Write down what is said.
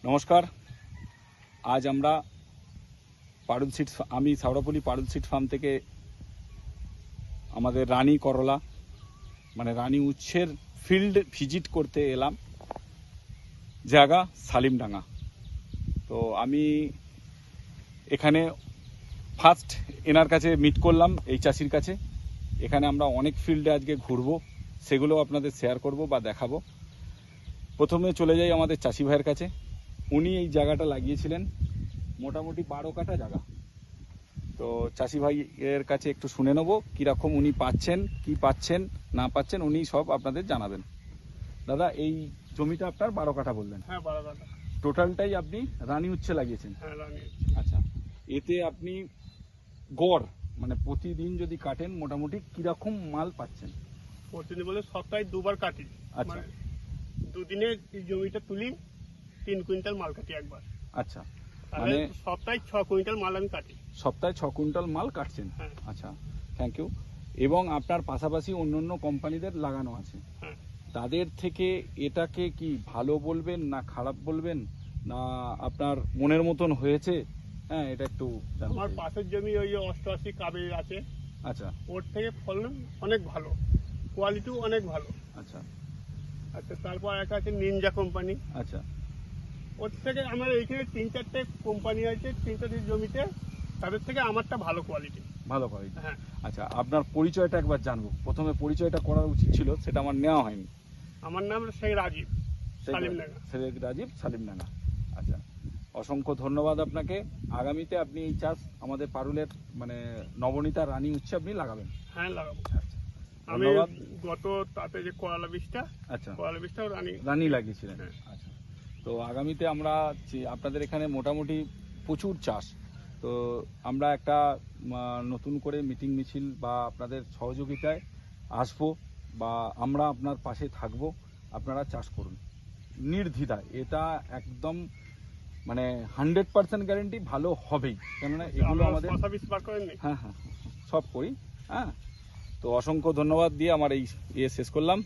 নমস্কার। আজ আমরা পারুল সিড আমি সাউরাপল্লী পারুল সিড ফার্ম থেকে আমাদের রানী করলা মানে রানী উচ্ছের ফিল্ড ভিজিট করতে এলাম, জায়গা সালিমডাঙ্গা। তো আমি এখানে ফার্স্ট এনার কাছে মিট করলাম, এই চাষির কাছে। এখানে আমরা অনেক ফিল্ডে আজকে ঘুরবো, সেগুলো আপনাদের শেয়ার করব বা দেখাবো। প্রথমে চলে যাই আমাদের চাষি ভাইয়ের কাছে। উনি এই জায়গাটা লাগিয়েছিলেন, মোটামুটি 12 কাঠা জায়গা। তো চাষি ভাইয়ের কাছে একটু শুনে নেবো কীরকম উনি পাচ্ছেন, কি পাচ্ছেন না পাচ্ছেন, উনি সব আপনাদের জানাবেন। দাদা, এই জমিটা আপনার 12 কাঠা বললেন? হ্যাঁ, 12 কাঠা। টোটালটাই আপনি রানী উচ্ছে লাগিয়েছেন? হ্যাঁ, রানী। আচ্ছা, এতে আপনি গড় মানে প্রতিদিন যদি কাটেন মোটামুটি কিরকম মাল পাচ্ছেন? প্রতিদিন বলে সপ্তাহে দুবার কাটি। আচ্ছা, দুদিনে জমিটা তুলি 3 কুইন্টাল মাল কাটি একবার। আচ্ছা, মানে সপ্তাহে 6 কুইন্টাল মাল আমি কাটি। সপ্তাহে 6 কুইন্টাল মাল কাটছেন? হ্যাঁ। আচ্ছা, থ্যাংক ইউ। এবং আপনার পাশাপাশি অন্য কোম্পানিদের লাগানো আছে, হ্যাঁ। তাদের থেকে এটাকে কি ভালো বলবেন না খারাপ বলবেন, না আপনার মনের মতন হয়েছে? হ্যাঁ, এটা একটু আমার পাশের জমি ওই 88 কাবেরী আছে। আচ্ছা, ওর থেকে ফলন অনেক ভালো, কোয়ালিটিও অনেক ভালো। আচ্ছা, আচ্ছা, তারপর একটা আছে নিনজা কোম্পানি। আচ্ছা, ওর থেকে আমার এইখানে 3-4টে কোম্পানি আছে, 3-4টে জমিতে, তাদের থেকে আমারটা ভালো কোয়ালিটি। ভালো করে। হ্যাঁ। আচ্ছা, আপনার পরিচয়টা একবার জানবো। প্রথমে পরিচয়টা করা উচিত ছিল, সেটা আমার নেওয়া হয়নি। আমার নাম শেখ রাজীব, সালিমডাঙ্গা। শেখ রাজীব, সালিমডাঙ্গা। আচ্ছা, অসংখ্য ধন্যবাদ আপনাকে। আগামীতে আপনি এই চাষ আমাদের পারুলের মানে নবনীতা রানী উচ্ছে আপনি লাগাবেন? হ্যাঁ, লাগাবো। আচ্ছা, আমি ধন্যবাদ। গত তাতে যে করলা বীজটা, আচ্ছা, করলা বীজটাও রানী লাগিয়েছিলেন? হ্যাঁ। আচ্ছা, তো আগামীতে আমরা আপনাদের এখানে মোটামুটি প্রচুর চাষ, তো আমরা একটা নতুন করে মিটিং মিছিল বা আপনাদের সহযোগিতায় আসবো, বা আমরা আপনার পাশে থাকবো। আপনারা চাষ করুন নির্দ্বিধায়, এটা একদম মানে 100% গ্যারেন্টি ভালো হবেই, কেননা এগুলো আমাদের হ্যাঁ হ্যাঁ সব করি। হ্যাঁ, তো অসংখ্য ধন্যবাদ দিয়ে আমার এই শেষ করলাম।